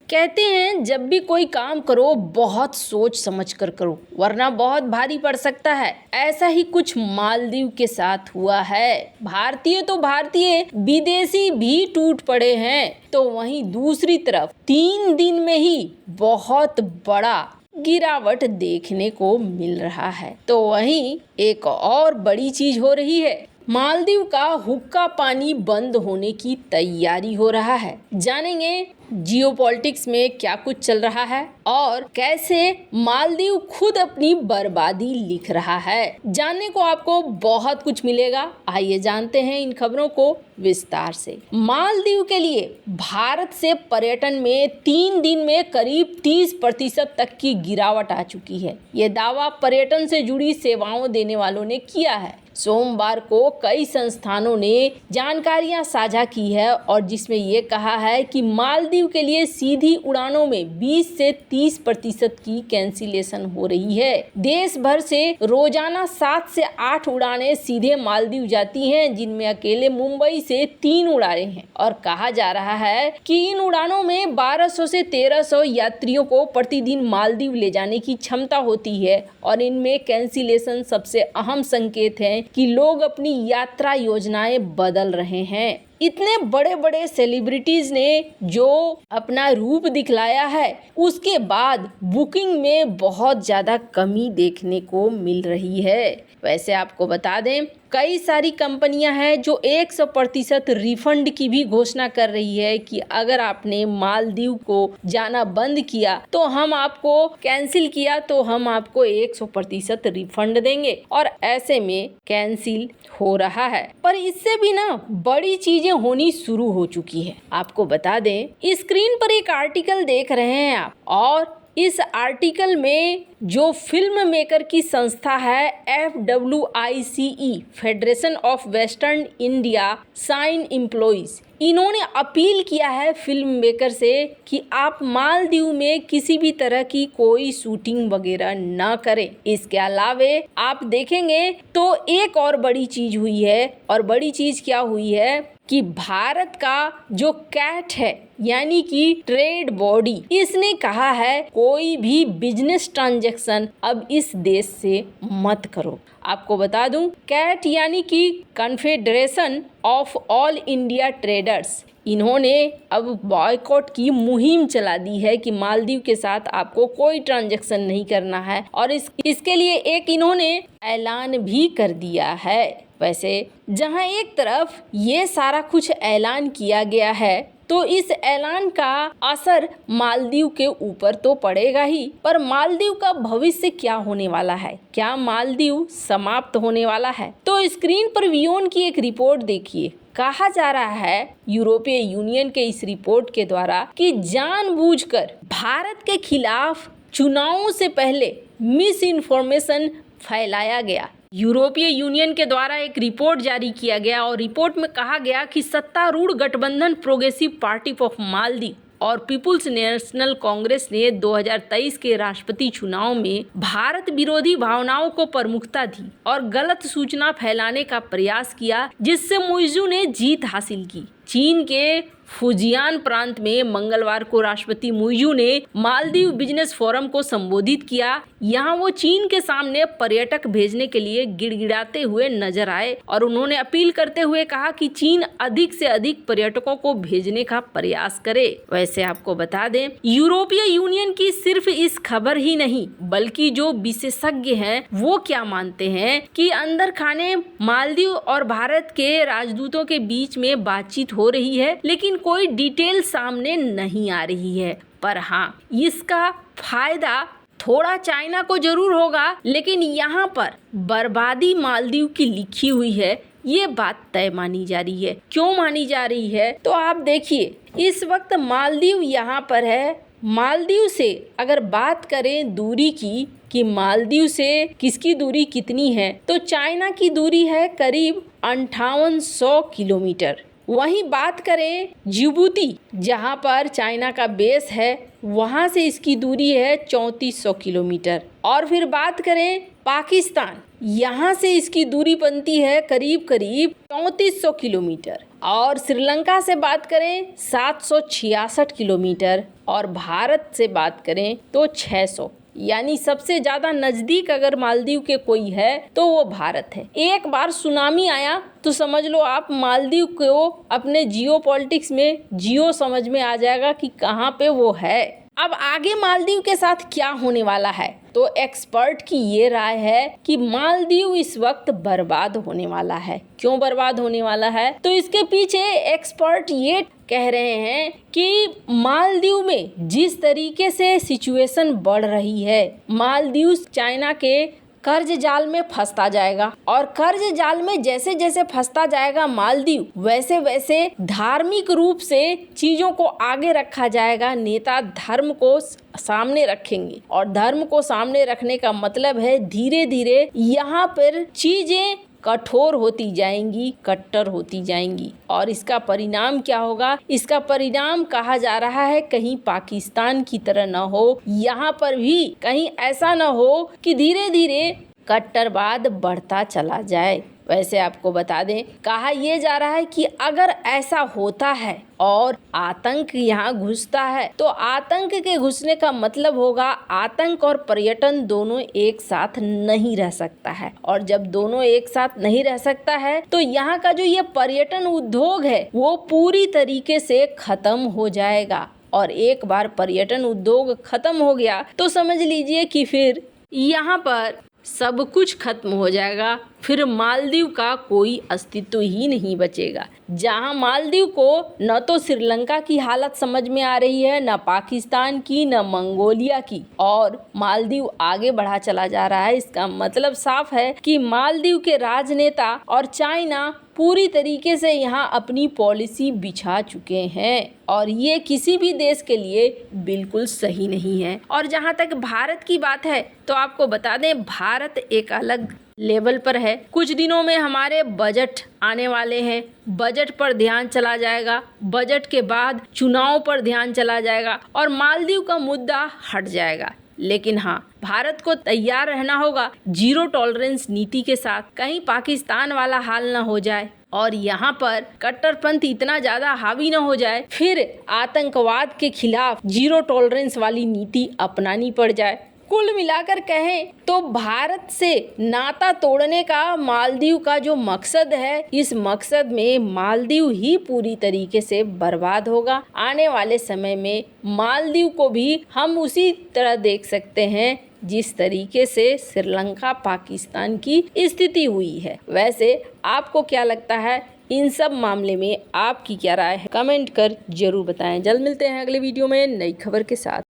कहते हैं जब भी कोई काम करो बहुत सोच समझ कर करो, वरना बहुत भारी पड़ सकता है। ऐसा ही कुछ मालदीव के साथ हुआ है। भारतीय तो भारतीय, विदेशी भी टूट पड़े हैं। तो वहीं दूसरी तरफ 3 दिन में ही बहुत बड़ा गिरावट देखने को मिल रहा है। तो वहीं एक और बड़ी चीज हो रही है। मालदीव का हुक्का पानी बंद होने की तैयारी हो रहा है। जानेंगे जियोपॉलिटिक्स में क्या कुछ चल रहा है और कैसे मालदीव खुद अपनी बर्बादी लिख रहा है। जानने को आपको बहुत कुछ मिलेगा। आइए जानते हैं इन खबरों को विस्तार से। मालदीव के लिए भारत से पर्यटन में 3 दिन में करीब 30% तक की गिरावट आ चुकी है। ये दावा पर्यटन से जुड़ी सेवाओं देने वालों ने किया है। सोमवार को कई संस्थानों ने जानकारियां साझा की है और जिसमें ये कहा है कि मालदीव के लिए सीधी उड़ानों में 20 से 30% की कैंसिलेशन हो रही है। देश भर से रोजाना 7 से 8 उड़ानें सीधे मालदीव जाती हैं, जिनमें अकेले मुंबई से 3 उड़ानें हैं और कहा जा रहा है कि इन उड़ानों में 1200 से 1300 यात्रियों को प्रतिदिन मालदीव ले जाने की क्षमता होती है और इनमें कैंसिलेशन सबसे अहम संकेत है कि लोग अपनी यात्रा योजनाएं बदल रहे हैं। इतने बड़े बड़े सेलिब्रिटीज ने जो अपना रूप दिखलाया है, उसके बाद बुकिंग में बहुत ज़्यादा कमी देखने को मिल रही है। वैसे आपको बता दें, कई सारी कंपनियां हैं जो 100% रिफंड की भी घोषणा कर रही है कि अगर आपने मालदीव को जाना बंद किया तो हम आपको कैंसिल किया तो हम आपको 100% रिफंड देंगे, और ऐसे में कैंसिल हो रहा है। पर इससे भी ना बड़ी चीजें होनी शुरू हो चुकी है। आपको बता दें, स्क्रीन पर एक आर्टिकल देख रहे हैं आप, और इस आर्टिकल में जो फिल्म मेकर की संस्था है FWICE, federation of western India cine employees, इन्होंने अपील किया है फिल्म मेकर से कि आप मालदीव में किसी भी तरह की कोई शूटिंग वगैरह ना करें। इसके अलावे आप देखेंगे तो एक और बड़ी चीज हुई है, और बड़ी चीज क्या हुई है कि भारत का जो कैट है यानी कि ट्रेड बॉडी, इसने कहा है कोई भी बिजनेस ट्रांजैक्शन अब इस देश से मत करो। आपको बता दूं, कैट यानी कि confederation of all India traders, इन्होंने अब बॉयकॉट की मुहिम चला दी है कि मालदीव के साथ आपको कोई ट्रांजैक्शन नहीं करना है, और इसके लिए एक इन्होंने ऐलान भी कर दिया है। वैसे जहां एक तरफ ये सारा कुछ ऐलान किया गया है, तो इस ऐलान का असर मालदीव के ऊपर तो पड़ेगा ही, पर मालदीव का भविष्य क्या होने वाला है? क्या मालदीव समाप्त होने वाला है? तो स्क्रीन पर वियोन की एक रिपोर्ट देखिए। कहा जा रहा है यूरोपीय यूनियन के इस रिपोर्ट के द्वारा कि जानबूझकर भारत के खिलाफ चुनावों से पहले मिस इन्फॉर्मेशन फैलाया गया। यूरोपीय यूनियन के द्वारा एक रिपोर्ट जारी किया गया और रिपोर्ट में कहा गया कि सत्तारूढ़ गठबंधन प्रोग्रेसिव पार्टी ऑफ मालदीव और पीपुल्स नेशनल कांग्रेस ने 2023 के राष्ट्रपति चुनाव में भारत विरोधी भावनाओं को प्रमुखता दी और गलत सूचना फैलाने का प्रयास किया, जिससे मुइज़ू ने जीत हासिल की। चीन के फुजियान प्रांत में मंगलवार को राष्ट्रपति मुइज़ू ने मालदीव बिजनेस फोरम को संबोधित किया। यहाँ वो चीन के सामने पर्यटक भेजने के लिए गिड़गिड़ाते हुए नजर आए और उन्होंने अपील करते हुए कहा कि चीन अधिक से अधिक पर्यटकों को भेजने का प्रयास करे। वैसे आपको बता दें, यूरोपीय यूनियन की सिर्फ इस खबर ही नहीं, बल्कि जो विशेषज्ञ हैं वो क्या मानते हैं कि अंदर खाने मालदीव और भारत के राजदूतों के बीच में बातचीत हो रही है, लेकिन कोई डिटेल सामने नहीं आ रही है। पर हाँ, इसका फायदा थोड़ा चाइना को जरूर होगा, लेकिन यहाँ पर बर्बादी मालदीव की लिखी हुई है, ये बात तय मानी जा रही है। क्यों मानी जा रही है? तो आप देखिए, इस वक्त मालदीव यहाँ पर है। मालदीव से अगर बात करें दूरी की कि मालदीव से किसकी दूरी कितनी है, तो चाइना की दूरी है करीब 5800 किलोमीटर। वहीं बात करें जिबूती, जहां पर चाइना का बेस है, वहां से इसकी दूरी है 3400 किलोमीटर। और फिर बात करें पाकिस्तान, यहाँ से इसकी दूरी बनती है करीब 3400 किलोमीटर। और श्रीलंका से बात करें 766 किलोमीटर और भारत से बात करें तो 600, यानी सबसे ज्यादा नजदीक अगर मालदीव के कोई है तो वो भारत है। एक बार सुनामी आया तो समझ लो आप मालदीव को अपने जियो पॉलिटिक्स में जियो समझ में आ जाएगा कि कहाँ पे वो है। अब आगे मालदीव के साथ क्या होने वाला है, तो एक्सपर्ट की ये राय है कि मालदीव इस वक्त बर्बाद होने वाला है। क्यों बर्बाद होने वाला है, तो इसके पीछे एक्सपर्ट ये कह रहे हैं कि मालदीव में जिस तरीके से सिचुएशन बढ़ रही है, मालदीव चाइना के कर्ज जाल में फंसता जाएगा और कर्ज जाल में जैसे जैसे फंसता जाएगा मालदीव, वैसे वैसे धार्मिक रूप से चीजों को आगे रखा जाएगा। नेता धर्म को सामने रखेंगे और धर्म को सामने रखने का मतलब है धीरे धीरे यहाँ पर चीजें कठोर होती जाएंगी, कट्टर होती जाएंगी। और इसका परिणाम क्या होगा, इसका परिणाम कहा जा रहा है कहीं पाकिस्तान की तरह न हो, यहाँ पर भी कहीं ऐसा न हो कि धीरे धीरे कट्टरवाद बढ़ता चला जाए। वैसे आपको बता दें, कहा यह जा रहा है कि अगर ऐसा होता है और आतंक यहाँ घुसता है तो आतंक के घुसने का मतलब होगा आतंक और पर्यटन दोनों एक साथ नहीं रह सकता है। और जब दोनों एक साथ नहीं रह सकता है तो यहाँ का जो ये पर्यटन उद्योग है वो पूरी तरीके से खत्म हो जाएगा। और एक बार पर्यटन उद्योग खत्म हो गया तो समझ लीजिए कि फिर यहाँ पर सब कुछ खत्म हो जाएगा। फिर मालदीव का कोई अस्तित्व ही नहीं बचेगा। जहां मालदीव को न तो श्रीलंका की हालत समझ में आ रही है, न पाकिस्तान की, न मंगोलिया की, और मालदीव आगे बढ़ा चला जा रहा है। इसका मतलब साफ है कि मालदीव के राजनेता और चाइना पूरी तरीके से यहाँ अपनी पॉलिसी बिछा चुके हैं और ये किसी भी देश के लिए बिल्कुल सही नहीं है। और जहाँ तक भारत की बात है तो आपको बता दें, भारत एक अलग लेवल पर है। कुछ दिनों में हमारे बजट आने वाले हैं, बजट पर ध्यान चला जाएगा, बजट के बाद चुनाव पर ध्यान चला जाएगा और मालदीव का मुद्दा हट जाएगा। लेकिन हाँ, भारत को तैयार रहना होगा जीरो टॉलरेंस नीति के साथ, कहीं पाकिस्तान वाला हाल ना हो जाए और यहाँ पर कट्टरपंथी इतना ज्यादा हावी ना हो जाए, फिर आतंकवाद के खिलाफ जीरो टॉलरेंस वाली नीति अपनानी पड़ जाए। कुल मिलाकर कहें तो भारत से नाता तोड़ने का मालदीव का जो मकसद है, इस मकसद में मालदीव ही पूरी तरीके से बर्बाद होगा। आने वाले समय में मालदीव को भी हम उसी तरह देख सकते हैं जिस तरीके से श्रीलंका पाकिस्तान की स्थिति हुई है। वैसे आपको क्या लगता है, इन सब मामले में आपकी क्या राय है, कमेंट कर जरूर बताएं। जल्द मिलते हैं अगले वीडियो में नई खबर के साथ।